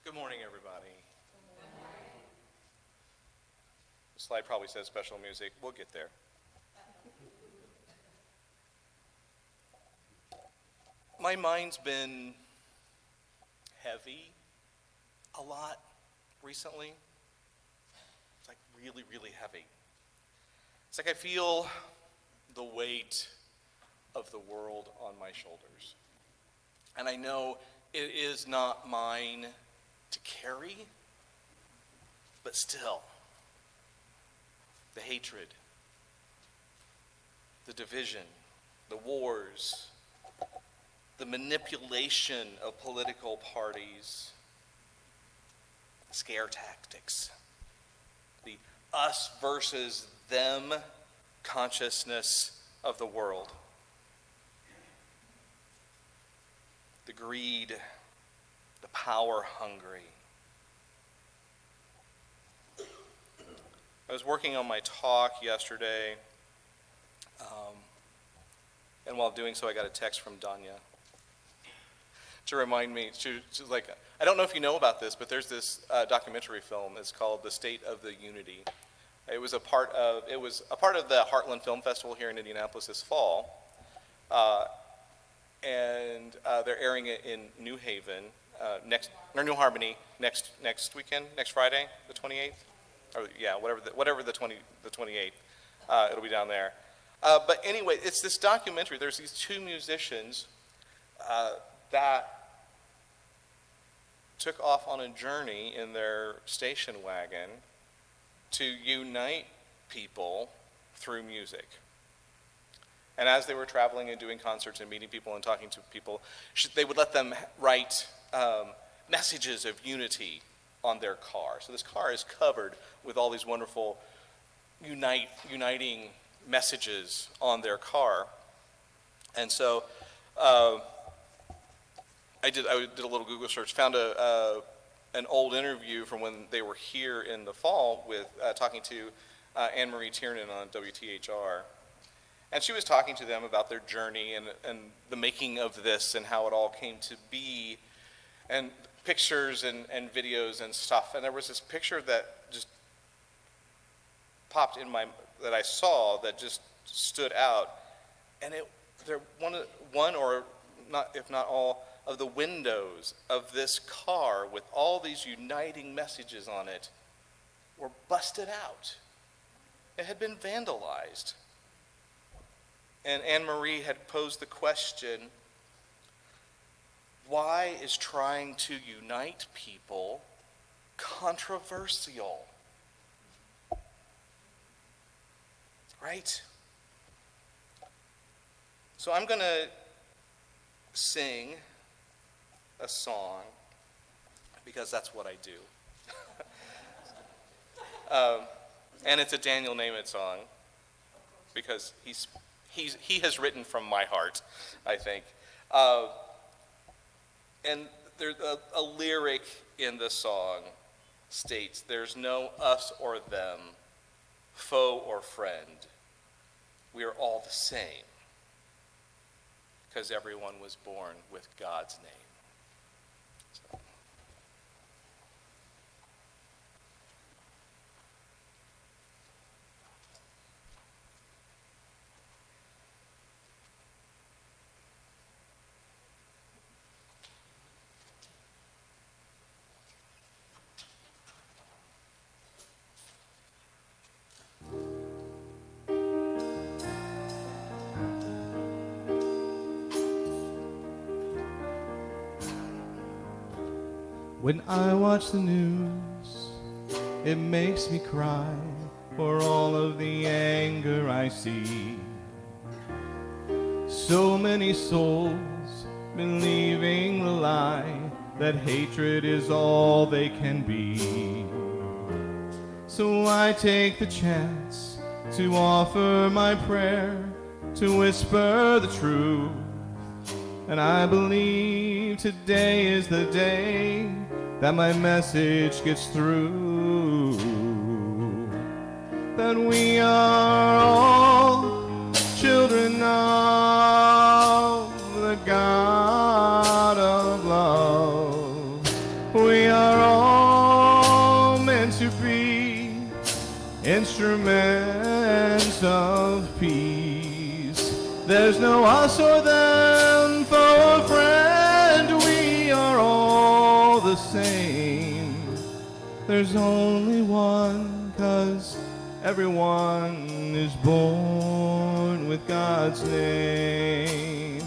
Good morning, everybody. The slide probably says special music. We'll get there. My mind's been heavy a lot recently. It's like really, really heavy. It's like I feel the weight of the world on my shoulders. And I know it is not mine to carry, but still, the hatred, the division, the wars, the manipulation of political parties, scare tactics, the us versus them consciousness of the world, the greed, the power hungry. I was working on my talk yesterday, and while doing so, I got a text from Danya to remind me. She's like, I don't know if you know about this, but there's this documentary film. It's called "The State of the Unity." It was a part of the Heartland Film Festival here in Indianapolis this fall, and they're airing it in New Haven New Harmony next weekend, next Friday, the 28th, or yeah, whatever the 28th. It'll be down there. But anyway, it's this documentary. There's these two musicians that took off on a journey in their station wagon to unite people through music. And as they were traveling and doing concerts and meeting people and talking to people, they would let them write messages of unity on their car. So this car is covered with all these wonderful uniting messages on their car. And so I did a little Google search, found an old interview from when they were here in the fall with talking to Anne Marie Tiernan on WTHR. And she was talking to them about their journey and the making of this and how it all came to be, and pictures and videos and stuff. And there was this picture that just popped in that I saw that just stood out. And one or not, if not all, of the windows of this car with all these uniting messages on it were busted out. It had been vandalized. And Anne Marie had posed the question, why is trying to unite people controversial? Right? So I'm going to sing a song because that's what I do. And it's a Daniel Nemeth song because he has written from my heart, I think. And there's a lyric in the song states, "There's no us or them, foe or friend. We are all the same, because everyone was born with God's name." So. When I watch the news, it makes me cry for all of the anger I see. So many souls believing the lie that hatred is all they can be. So I take the chance to offer my prayer, to whisper the truth. And I believe today is the day that my message gets through, that we are all children of the God of love. We are instruments of peace. There's no us or them, foe or friend, we are all the same. There's only one, 'cause everyone is born with God's name.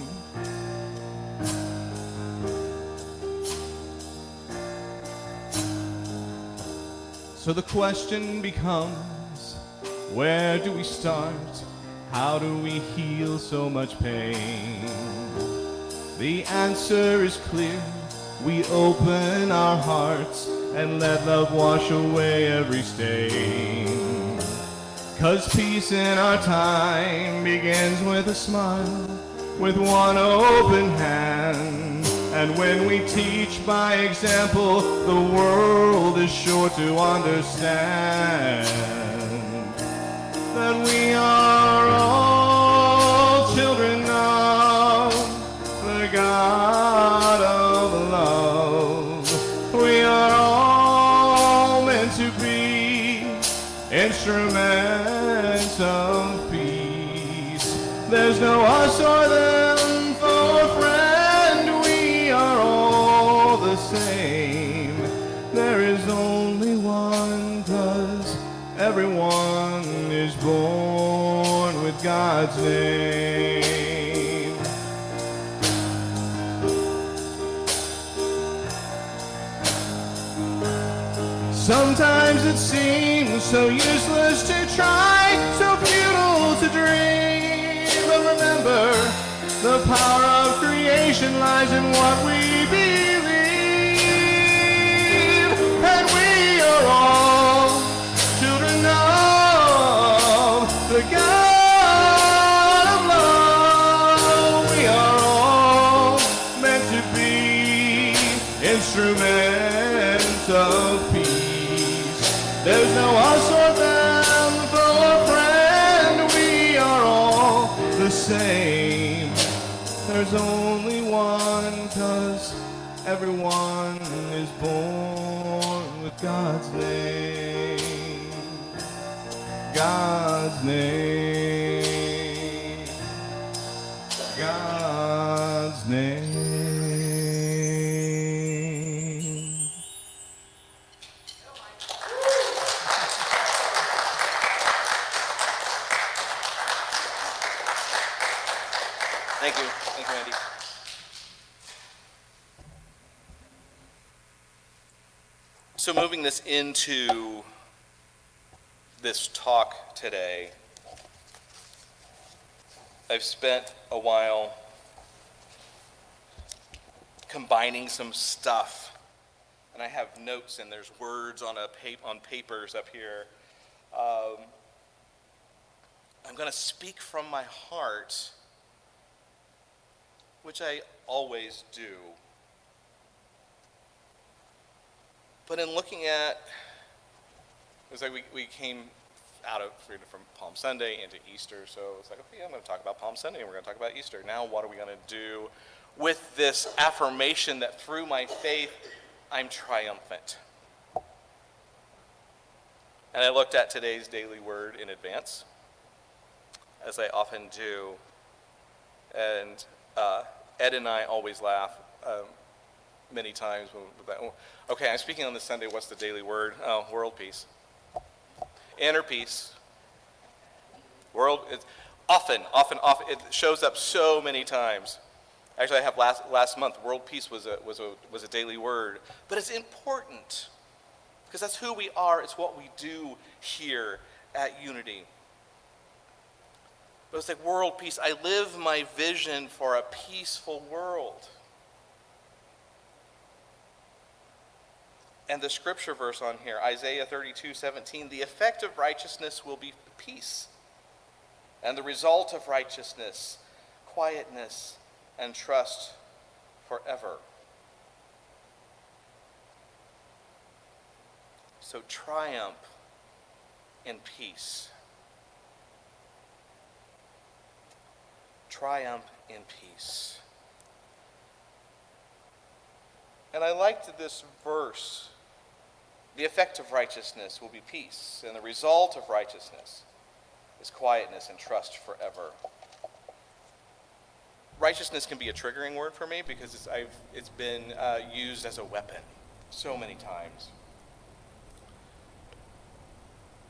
So the question becomes, where do we start? How do we heal so much pain? The answer is clear. We open our hearts and let love wash away every stain. 'Cause peace in our time begins with a smile, with one open hand. And when we teach by example, the world is sure to understand that we are all children of the God of love. We are all meant to be instruments of peace. There's no us or them, foe or friend, we are all the same. There is only one, 'cause everyone is born with God's name. Sometimes it seems so useless to try, so futile to dream. But remember, the power of creation lies in what we believe. And we are all children of the God of love. We are all meant to be instruments of peace. There's no us or them, foe or friend, we are all the same. There's only one, 'cause everyone is born with God's name. God's name. God's name. Thank you. Thank you, Andy. So moving this into this talk today, I've spent a while combining some stuff, and I have notes and there's words on on papers up here. I'm going to speak from my heart, which I always do. But in looking at, it was like we came out of from Palm Sunday into Easter, so it's like, okay, I'm going to talk about Palm Sunday and we're going to talk about Easter. Now what are we going to do with this affirmation that through my faith, I'm triumphant? And I looked at today's daily word in advance, as I often do, and Ed and I always laugh many times. Okay, I'm speaking on this Sunday, what's the daily word? Oh, world peace. Inner peace. World, it's often, it shows up so many times. Actually, I have last month, world peace was a daily word. But it's important, because that's who we are, it's what we do here at Unity. But it's like world peace. I live my vision for a peaceful world. And the scripture verse on here, Isaiah 32:17, the effect of righteousness will be peace. And the result of righteousness, quietness and trust forever. So triumph in peace. Triumph in peace. And I liked this verse The effect of righteousness will be peace, and the result of righteousness is quietness and trust forever. Righteousness can be a triggering word for me because it's been used as a weapon so many times.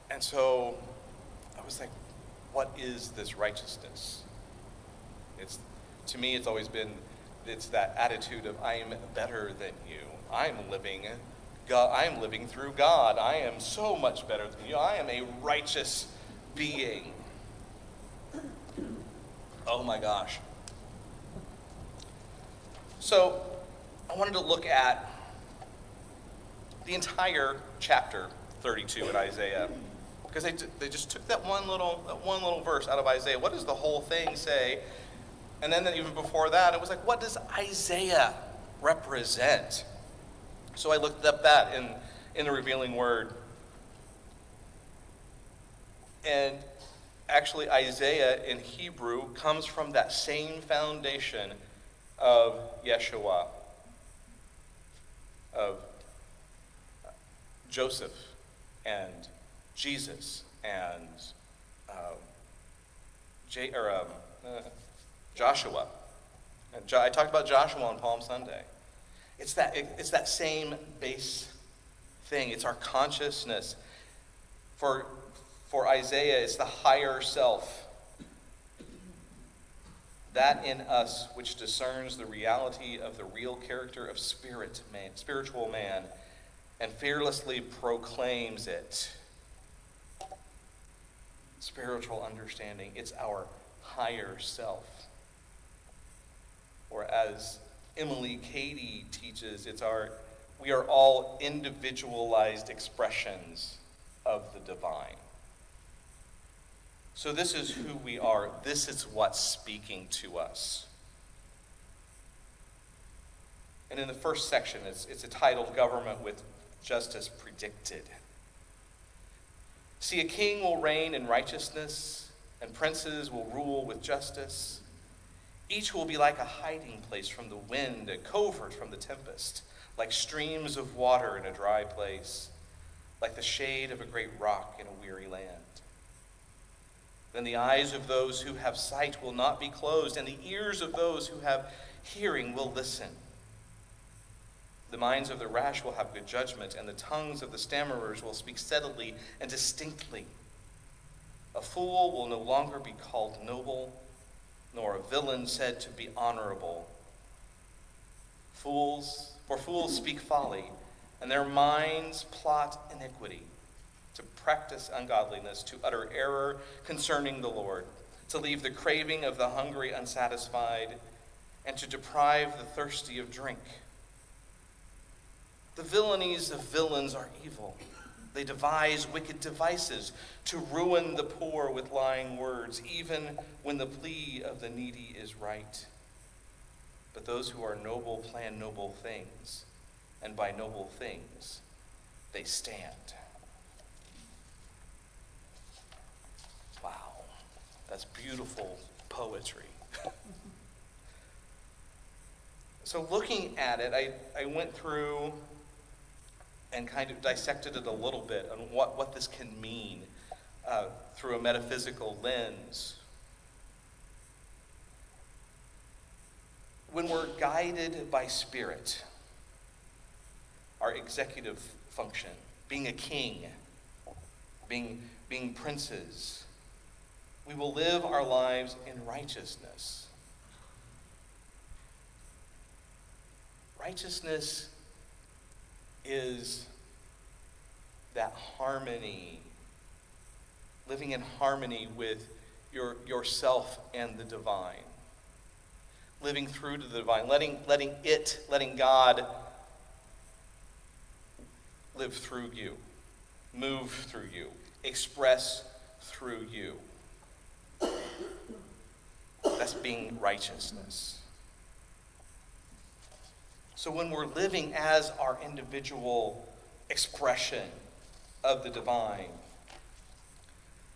And so I was like, what is this righteousness? To me, it's always been, it's that attitude of I am better than you. I'm living through God. I am so much better than you. I am a righteous being. Oh my gosh. So I wanted to look at the entire chapter 32 in Isaiah, because they just took that one little verse out of Isaiah. What does the whole thing say? And then even before that, it was like, what does Isaiah represent? So I looked up that in the Revealing Word. And actually, Isaiah in Hebrew comes from that same foundation of Yeshua, of Joseph and Jesus and Joshua. And I talked about Joshua on Palm Sunday. It's that same base thing. It's our consciousness. For Isaiah, it's the higher self. That in us which discerns the reality of the real character of spiritual man, and fearlessly proclaims it. Spiritual understanding, it's our higher self. Or as Emily Cady teaches, we are all individualized expressions of the divine. So this is who we are. This is what's speaking to us. And in the first section, it's entitled Government with Justice Predicted. See, a king will reign in righteousness, and princes will rule with justice. Each will be like a hiding place from the wind, a covert from the tempest, like streams of water in a dry place, like the shade of a great rock in a weary land. Then the eyes of those who have sight will not be closed, and the ears of those who have hearing will listen. The minds of the rash will have good judgment, and the tongues of the stammerers will speak steadily and distinctly. A fool will no longer be called noble, nor a villain said to be honorable. Fools speak folly, and their minds plot iniquity, to practice ungodliness, to utter error concerning the Lord, to leave the craving of the hungry unsatisfied, and to deprive the thirsty of drink. The villainies of villains are evil. They devise wicked devices to ruin the poor with lying words, even when the plea of the needy is right. But those who are noble plan noble things, and by noble things they stand. Wow, that's beautiful poetry. So looking at it, I went through and kind of dissected it a little bit on what this can mean through a metaphysical lens. When we're guided by Spirit, our executive function, being a king, being princes, we will live our lives in righteousness. Righteousness is that harmony, living in harmony with yourself and the divine, living through to the divine, letting God live through you, move through you, express through you. That's being righteousness. So when we're living as our individual expression of the divine,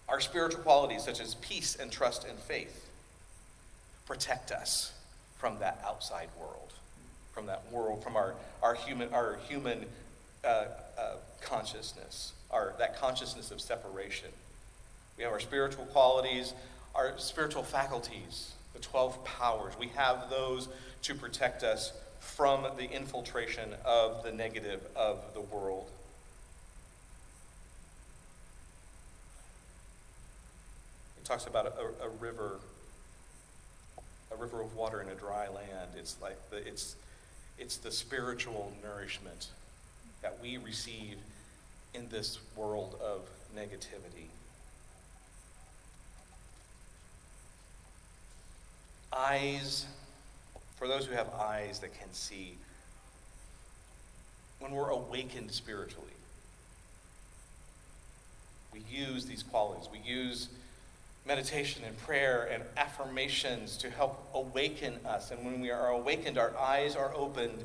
our spiritual qualities such as peace and trust and faith protect us from that outside world, from our human consciousness, that consciousness of separation. We have our spiritual qualities, our spiritual faculties, the 12 powers. We have those to protect us from the infiltration of the negative of the world. It talks about a river of water in a dry land. It's like it's the spiritual nourishment that we receive in this world of negativity. Eyes, for those who have eyes that can see, when we're awakened spiritually, we use these qualities. We use meditation and prayer and affirmations to help awaken us. And when we are awakened, our eyes are opened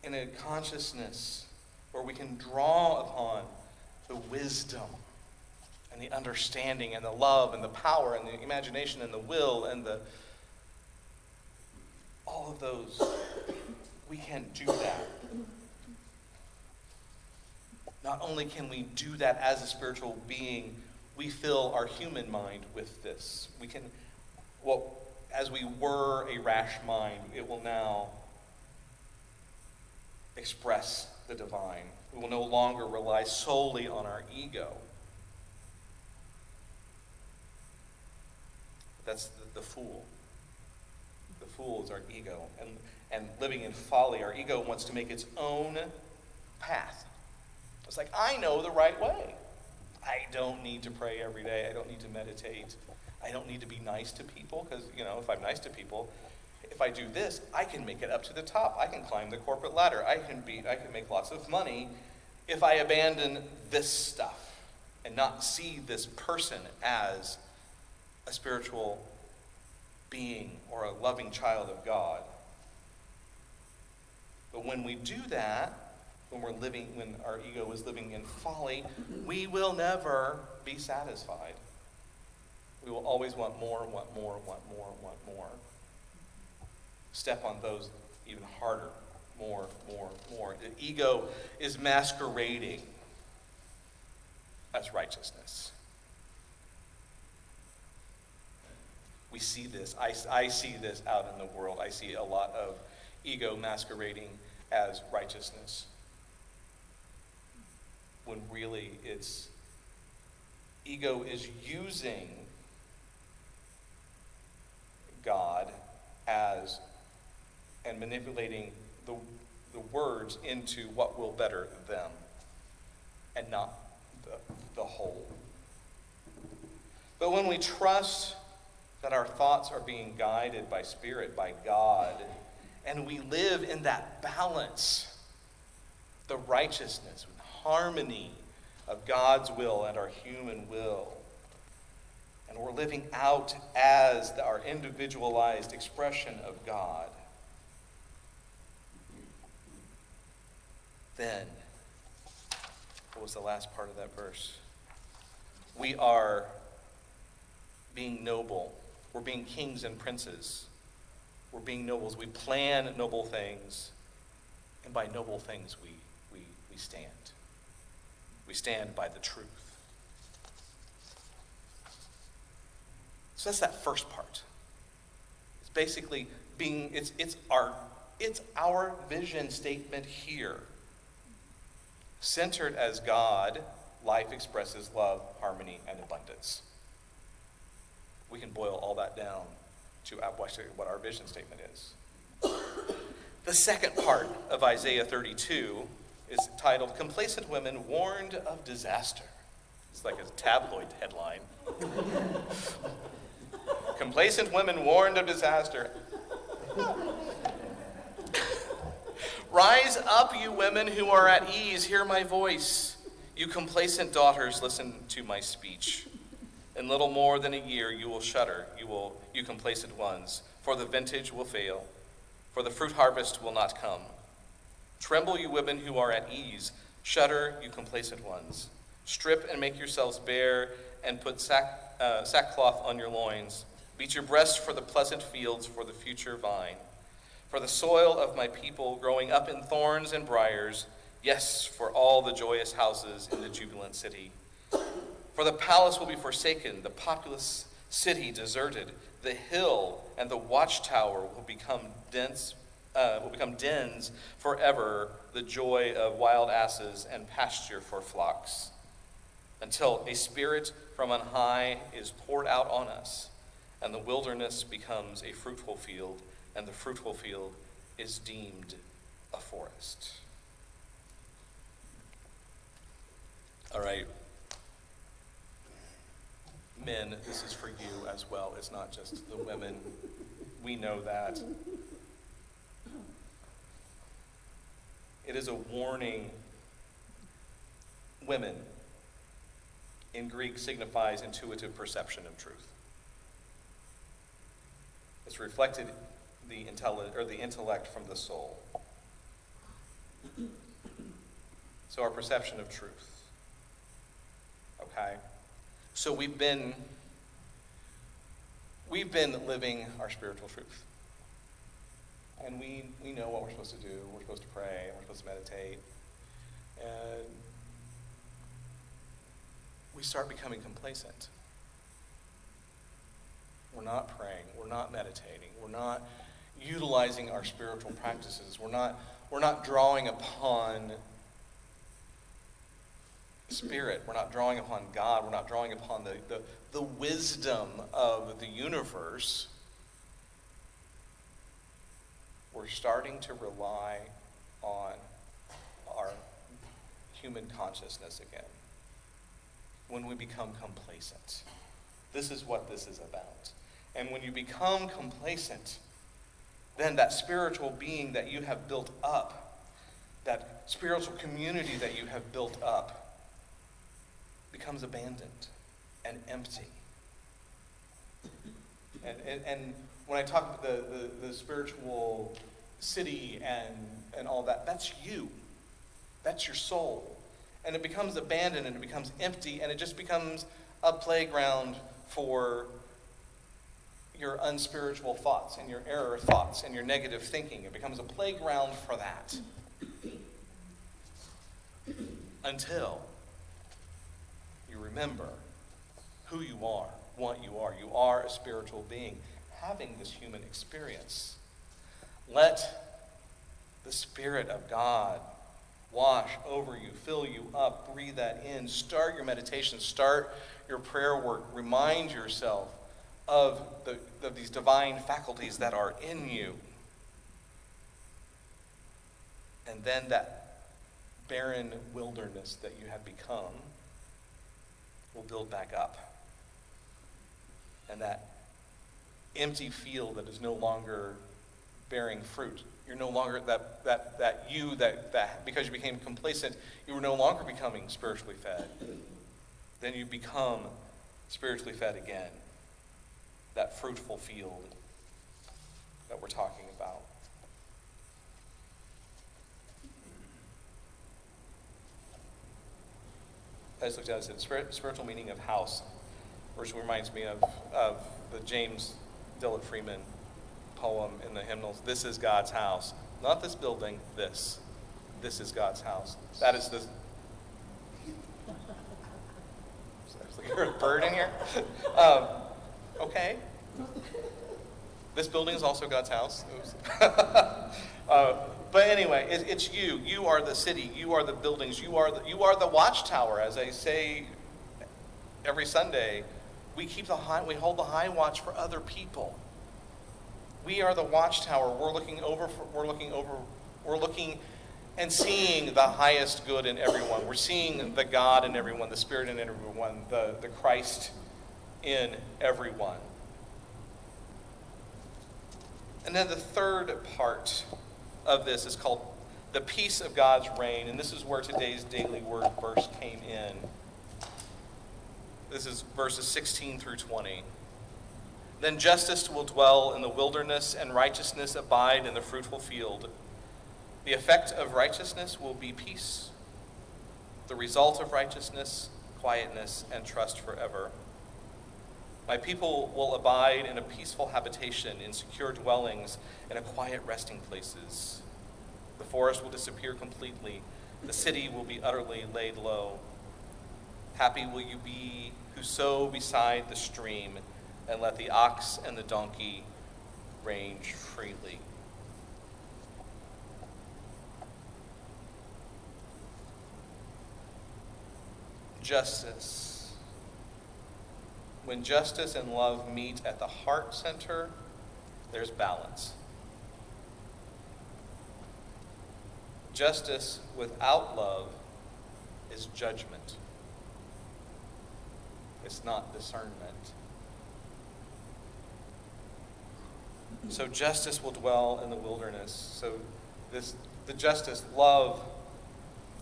in a consciousness where we can draw upon the wisdom and the understanding and the love and the power and the imagination and the will and all of those. We can do that. Not only can we do that as a spiritual being, we fill our human mind with this. We can, as we were a rash mind, it will now express the divine. We will no longer rely solely on our ego. That's the fool. The fool is our ego. And living in folly, our ego wants to make its own path. It's like, I know the right way. I don't need to pray every day. I don't need to meditate. I don't need to be nice to people because, if I'm nice to people, if I do this, I can make it up to the top. I can climb the corporate ladder. I can make lots of money if I abandon this stuff and not see this person as a spiritual being or a loving child of God. But when we do that, when our ego is living in folly, we will never be satisfied. We will always want more, want more, want more, want more. Step on those even harder. More, more, more. The ego is masquerading as righteousness. We see this. I see this out in the world. I see a lot of ego masquerading as righteousness, when really ego is using God and manipulating the words into what will better them and not the whole. But when we trust that our thoughts are being guided by Spirit, by God, and we live in that balance, the righteousness, harmony of God's will and our human will, and we're living out as our individualized expression of God, then, what was the last part of that verse? We are being noble. We're being kings and princes. We're being nobles. We plan noble things, and by noble things we stand. We stand by the truth. So that's that first part. It's basically it's our vision statement here. Centered as God, life expresses love, harmony, and abundance. We can boil all that down to what our vision statement is. The second part of Isaiah 32 is titled, Complacent Women Warned of Disaster. It's like a tabloid headline. Complacent women warned of disaster. Rise up, you women who are at ease, hear my voice. You complacent daughters, listen to my speech. In little more than a year you will shudder, you complacent ones, for the vintage will fail, for the fruit harvest will not come. Tremble, you women who are at ease. Shudder, you complacent ones. Strip and make yourselves bare, and put sackcloth on your loins. Beat your breast for the pleasant fields, for the future vine. For the soil of my people growing up in thorns and briars, Yes, for all the joyous houses in the jubilant city. For the palace will be forsaken, the populous city deserted. The hill and the watchtower will become dens forever, the joy of wild asses and pasture for flocks, until a spirit from on high is poured out on us, and the wilderness becomes a fruitful field, and the fruitful field is deemed a forest. All right. Men, this is for you as well. It's not just the women. We know that. It is a warning. Women, in Greek, signifies intuitive perception of truth. It's reflected the intellect from the soul. So our perception of truth. Okay? So we've been living our spiritual truth. And we know what we're supposed to do. We're supposed to pray. We're supposed to meditate. And we start becoming complacent. We're not praying. We're not meditating. We're not utilizing our spiritual practices. We're not drawing upon Spirit. We're not drawing upon God. We're not drawing upon the wisdom of the universe. We're starting to rely on our human consciousness again when we become complacent. This is what this is about. And when you become complacent, then that spiritual being that you have built up, that spiritual community that you have built up, becomes abandoned and empty. And when I talk about the spiritual city and all that, that's you. That's your soul. And it becomes abandoned and it becomes empty and it just becomes a playground for your unspiritual thoughts and your error thoughts and your negative thinking. It becomes a playground for that. Until you remember who you are, what you are. You are a spiritual being having this human experience. Let the Spirit of God wash over you, fill you up, breathe that in. Start your meditation, start your prayer work. Remind yourself of these divine faculties that are in you. And then that barren wilderness that you have become will build back up. And that empty field that is no longer bearing fruit, you're no longer that because you became complacent, you were no longer becoming spiritually fed. Then you become spiritually fed again. That fruitful field that we're talking about. I just looked at it and said, spiritual meaning of house, which reminds me of the James Dillard Freeman poem in the hymnals. This is God's house. Not this building, this. This is God's house. That is the... Is there a bird in here? Okay. This building is also God's house. But anyway, it's you. You are the city. You are the buildings. You are the watchtower. As I say every Sunday, we hold the high watch for other people. We are the watchtower. We're looking and seeing the highest good in everyone. We're seeing the God in everyone, the Spirit in everyone, the Christ in everyone. And then the third part of this is called the peace of God's reign, and this is where today's daily word verse came in. This is verses 16 through 20. Then justice will dwell in the wilderness, and righteousness abide in the fruitful field. The effect of righteousness will be peace. The result of righteousness, quietness, and trust forever. My people will abide in a peaceful habitation, in secure dwellings, and in quiet resting places. The forest will disappear completely. The city will be utterly laid low. Happy will you be who sow beside the stream, and let the ox and the donkey range freely. Justice. When justice and love meet at the heart center, there's balance. Justice without love is judgment. It's not discernment. So justice will dwell in the wilderness. So the justice, love,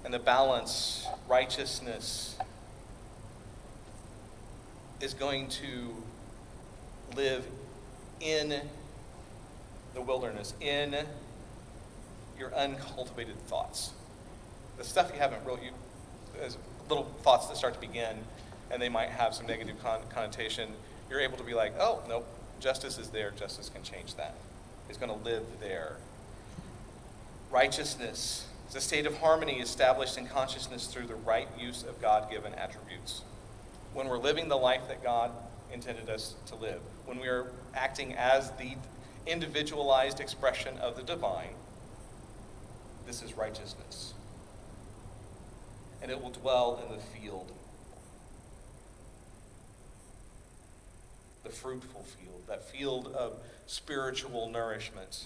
and the balance, righteousness, is going to live in the wilderness, in your uncultivated thoughts. The stuff you haven't really, as little thoughts that start to begin, and they might have some negative connotation, you're able to be like, oh, nope, justice is there, justice can change that. It's going to live there. Righteousness is a state of harmony established in consciousness through the right use of God-given attributes. When we're living the life that God intended us to live, when we are acting as the individualized expression of the divine, this is righteousness. And it will dwell in the field, the fruitful field, that field of spiritual nourishment.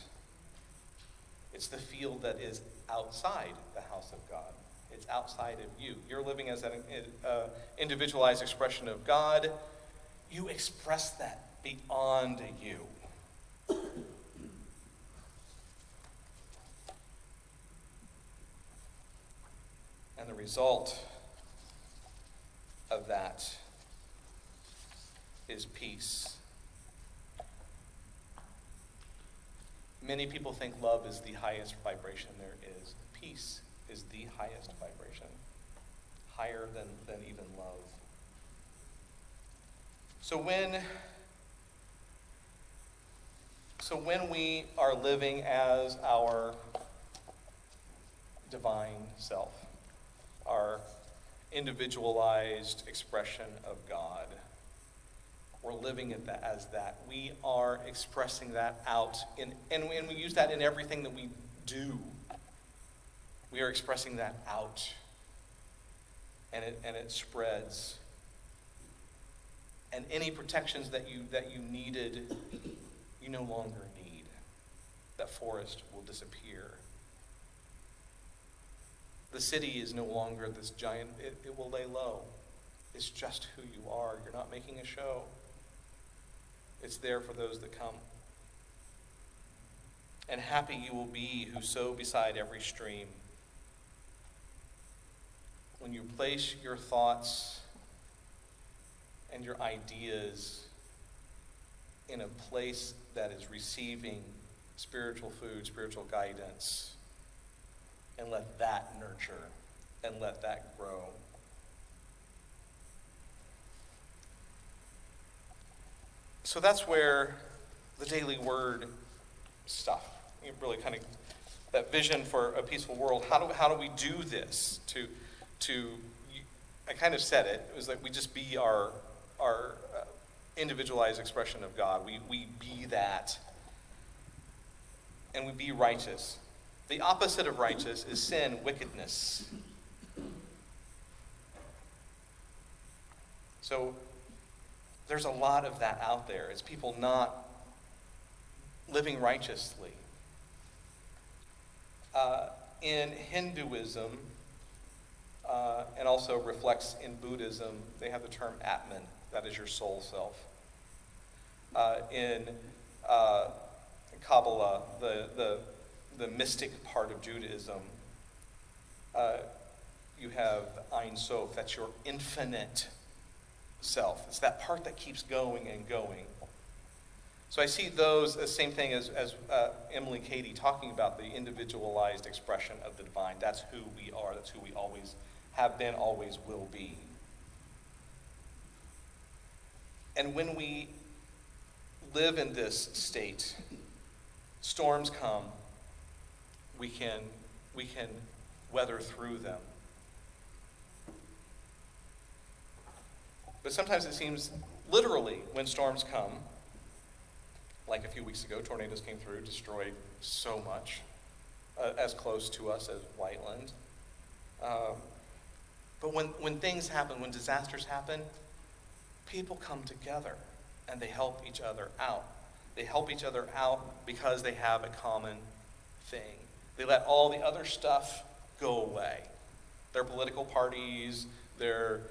It's the field that is outside the house of God. It's outside of you. You're living as an individualized expression of God. You express that beyond you. And the result of that is peace. Many people think love is the highest vibration there is. Peace is the highest vibration, higher than even love. So when we are living as our divine self, our individualized expression of God, we're living it as that. We are expressing that out, and we use that in everything that we do. We are expressing that out, and it spreads. And any protections that you needed, you no longer need. That forest will disappear. The city is no longer this giant, it will lay low. It's just who you are. You're not making a show. It's there for those that come. And happy you will be who sow beside every stream. When you place your thoughts and your ideas in a place that is receiving spiritual food, spiritual guidance, and let that nurture and let that grow. So that's where the daily word stuff, really kind of that vision for a peaceful world. How do we do this? I kind of said it. It was like we just be our individualized expression of God. We be that, and we be righteous. The opposite of righteous is sin, wickedness. So there's a lot of that out there. It's people not living righteously. In Hinduism, and also reflects in Buddhism, they have the term Atman, that is your soul self. In Kabbalah, the mystic part of Judaism, you have Ein Sof, that's your infinite self. It's that part that keeps going and going. So I see those as same thing as Emily Cady talking about the individualized expression of the divine. That's who we are. That's who we always have been, always will be. And when we live in this state, storms come, we can weather through them. But sometimes it seems literally when storms come, like a few weeks ago, tornadoes came through, destroyed so much, as close to us as Whiteland. But when things happen, when disasters happen, people come together and they help each other out. They help each other out because they have a common thing. They let all the other stuff go away. Their political parties, their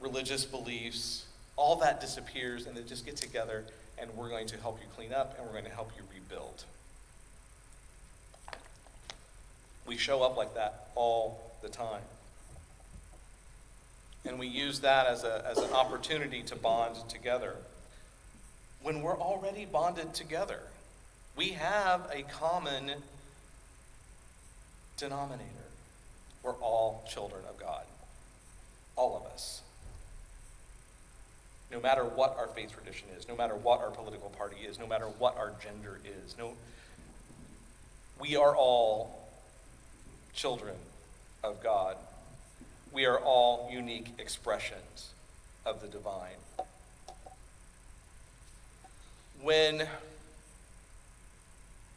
religious beliefs, all that disappears, and they just get together, and we're going to help you clean up, and we're going to help you rebuild. We show up like that all the time. And we use that as an opportunity to bond together. When we're already bonded together, we have a common denominator. We're all children of God. All of us. No matter what our faith tradition is, no matter what our political party is, no matter what our gender is, we are all children of God. We are all unique expressions of the divine.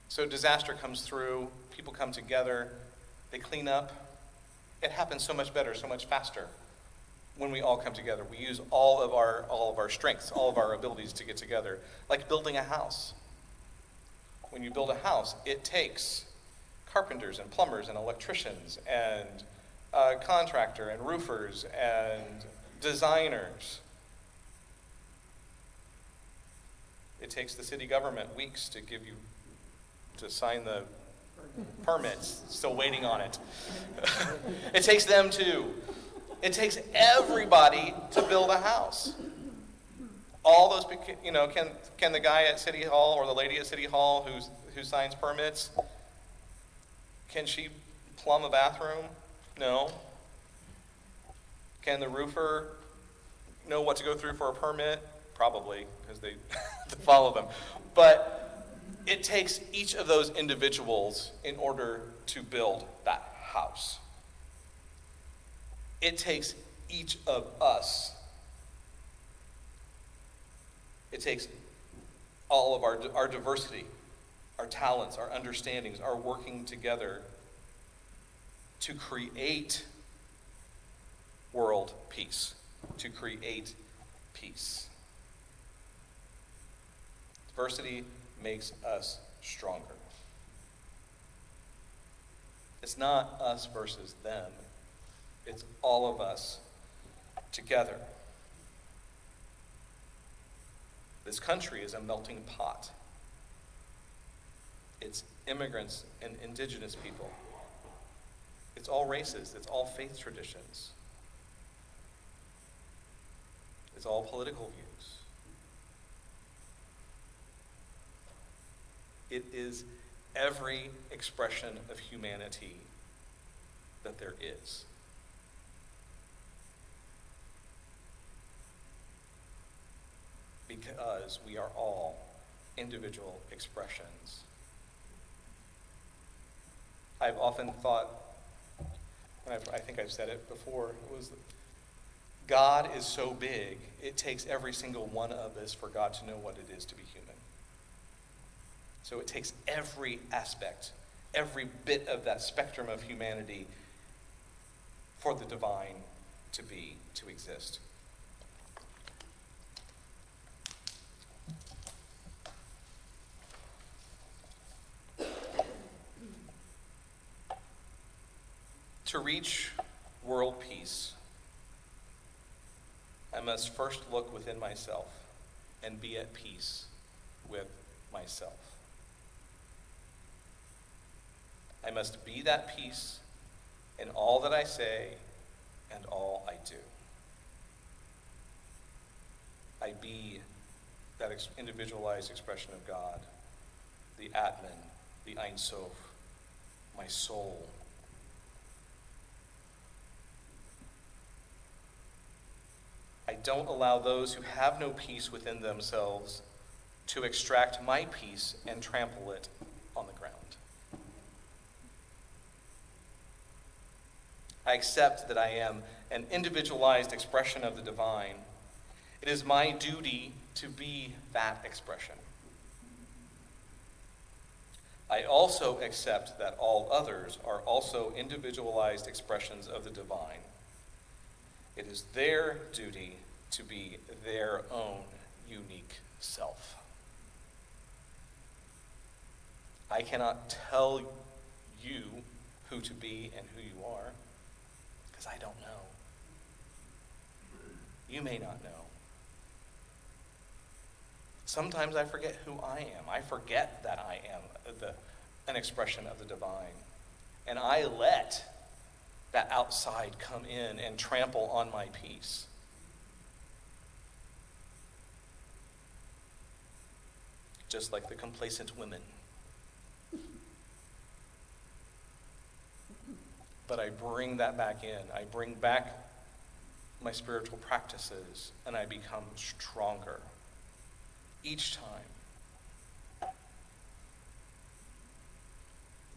So disaster comes through, people come together, they clean up. It happens so much better, so much faster when we all come together. We use all of our strengths, all of our abilities to get together. Like building a house. When you build a house, it takes carpenters and plumbers and electricians and contractor and roofers and designers. It takes the city government weeks to sign the permits, still waiting on it. It takes them too. It takes everybody to build a house. All those, can the guy at City Hall or the lady at City Hall who signs permits, can she plumb a bathroom? No. Can the roofer know what to go through for a permit? Probably, because they follow them. But it takes each of those individuals in order to build that house. It takes each of us. It takes all of our diversity, our talents, our understandings, our working together to create world peace, to create peace. Diversity makes us stronger. It's not us versus them. It's all of us together. This country is a melting pot. It's immigrants and indigenous people. It's all races. It's all faith traditions. It's all political views. It is every expression of humanity that there is. Because we are all individual expressions. I've often thought, and I think I've said it before, it was God is so big, it takes every single one of us for God to know what it is to be human. So it takes every aspect, every bit of that spectrum of humanity for the divine to exist. To reach world peace, I must first look within myself and be at peace with myself. I must be that peace in all that I say and all I do. I be that individualized expression of God, the Atman, the Ein Sof, my soul. I don't allow those who have no peace within themselves to extract my peace and trample it on the ground. I accept that I am an individualized expression of the divine. It is my duty to be that expression. I also accept that all others are also individualized expressions of the divine. It is their duty to be their own unique self. I cannot tell you who to be and who you are, because I don't know. You may not know. Sometimes I forget who I am. I forget that I am an expression of the divine. And I let that outside come in and trample on my peace. Just like the complacent women. But I bring that back in. I bring back my spiritual practices, and I become stronger each time.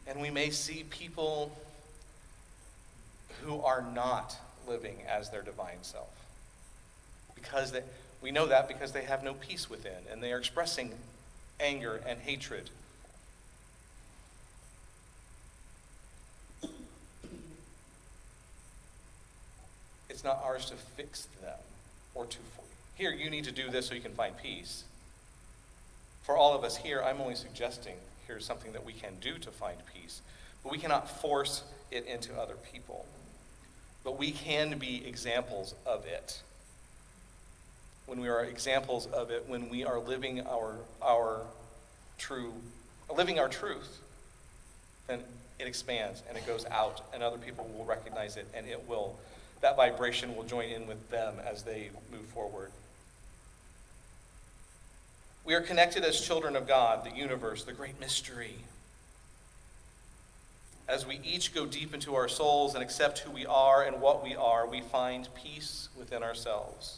And we may see people who are not living as their divine self. We know that because they have no peace within, and they are expressing anger and hatred. It's not ours to fix them or to, here, you need to do this so you can find peace. For all of us here, I'm only suggesting here's something that we can do to find peace. But we cannot force it into other people. But we can be examples of it. When we are examples of it, when we are living our truth, then it expands and it goes out, and other people will recognize it, and that vibration will join in with them as they move forward. We are connected as children of God, the universe, the great mystery. As we each go deep into our souls and accept who we are and what we are, we find peace within ourselves.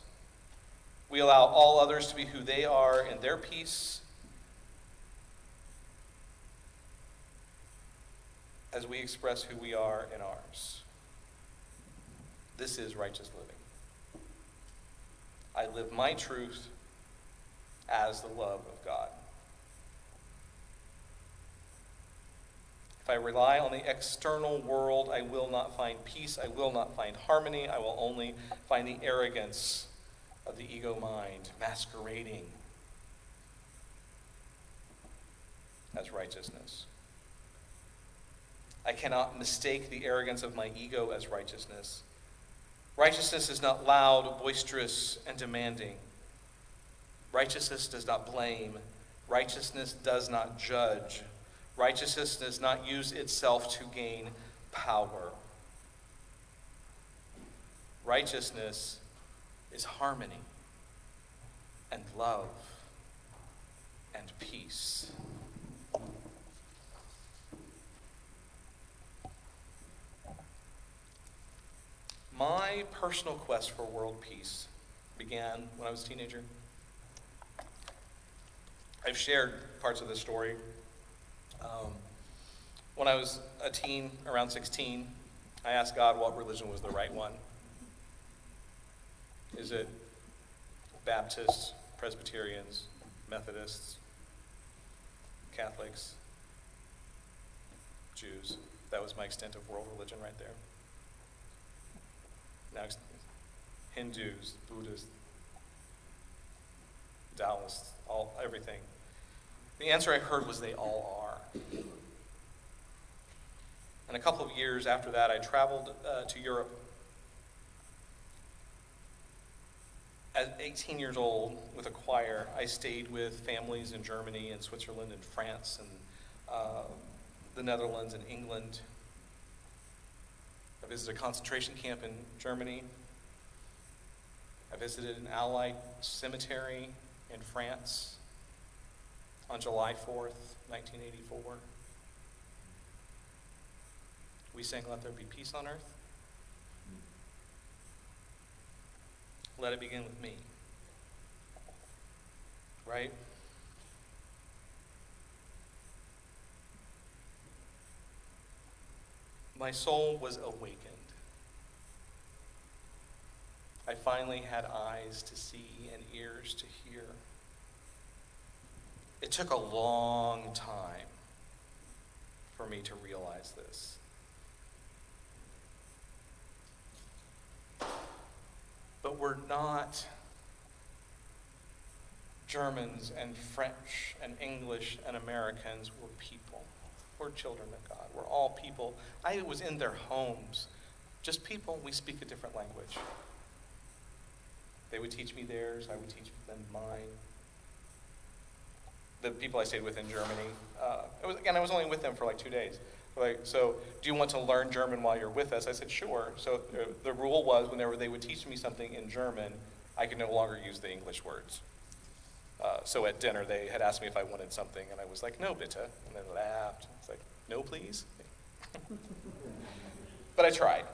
We allow all others to be who they are in their peace as we express who we are in ours. This is righteous living. I live my truth as the love of God. If I rely on the external world, I will not find peace. I will not find harmony. I will only find the arrogance of the ego mind masquerading as righteousness. I cannot mistake the arrogance of my ego as righteousness. Righteousness is not loud, boisterous, and demanding. Righteousness does not blame. Righteousness does not judge. Righteousness does not use itself to gain power. Righteousness is harmony and love and peace. My personal quest for world peace began when I was a teenager. I've shared parts of this story. When I was a teen, around 16, I asked God what religion was the right one. Is it Baptists, Presbyterians, Methodists, Catholics, Jews? That was my extent of world religion right there. Now, Hindus, Buddhists, Taoists, everything. The answer I heard was they all are. And a couple of years after that, I traveled to Europe. At 18 years old, with a choir, I stayed with families in Germany and Switzerland and France and the Netherlands and England. I visited a concentration camp in Germany. I visited an Allied cemetery in France on July 4th, 1984. We sang, "Let there be peace on earth." Let it begin with me. Right? My soul was awakened. I finally had eyes to see and ears to hear. It took a long time for me to realize this. But we're not Germans and French and English and Americans. We're people. We're children of God. We're all people. I was in their homes. Just people, we speak a different language. They would teach me theirs, I would teach them mine. The people I stayed with in Germany, I was only with them for like 2 days. Like, so, do you want to learn German while you're with us? I said, sure. So the rule was whenever they would teach me something in German, I could no longer use the English words. So at dinner, they had asked me if I wanted something, and I was like, no, bitte. And they laughed. It's like, no, please. But I tried.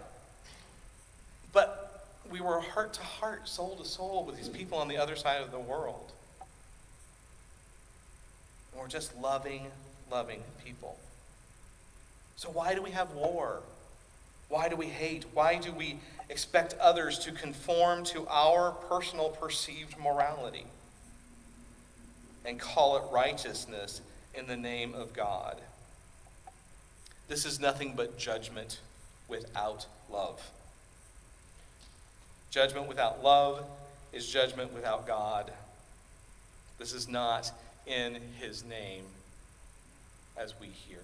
But we were heart to heart, soul to soul with these people on the other side of the world. And we're just loving, loving people. So why do we have war? Why do we hate? Why do we expect others to conform to our personal perceived morality and call it righteousness in the name of God? This is nothing but judgment without love. Judgment without love is judgment without God. This is not in his name as we hear.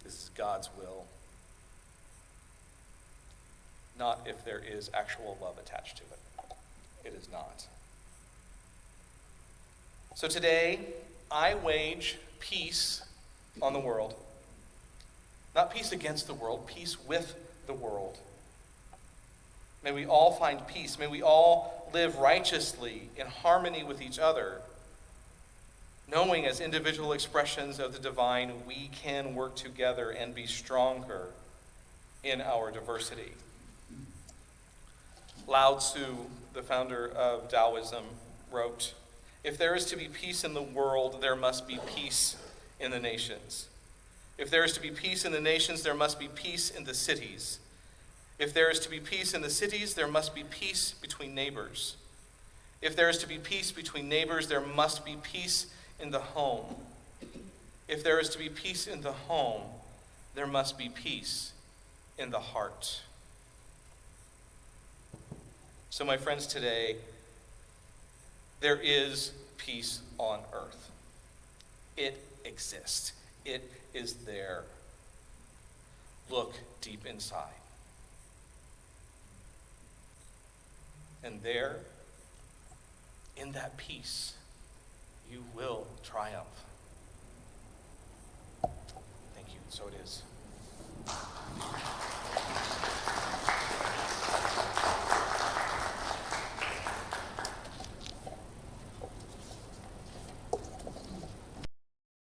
This is God's will. Not if there is actual love attached to it. It is not. So today, I wage peace on the world. Not peace against the world, peace with the world. May we all find peace. May we all live righteously in harmony with each other, knowing as individual expressions of the divine, we can work together and be stronger in our diversity. Lao Tzu, the founder of Taoism, wrote, "If there is to be peace in the world, there must be peace in the nations. If there is to be peace in the nations, there must be peace in the cities. If there is to be peace in the cities, there must be peace between neighbors. If there is to be peace between neighbors, there must be peace in the home. If there is to be peace in the home, there must be peace in the heart." So, my friends, today, there is peace on earth. It exists. It is there. Look deep inside. And there, in that peace, you will triumph. Thank you. So it is.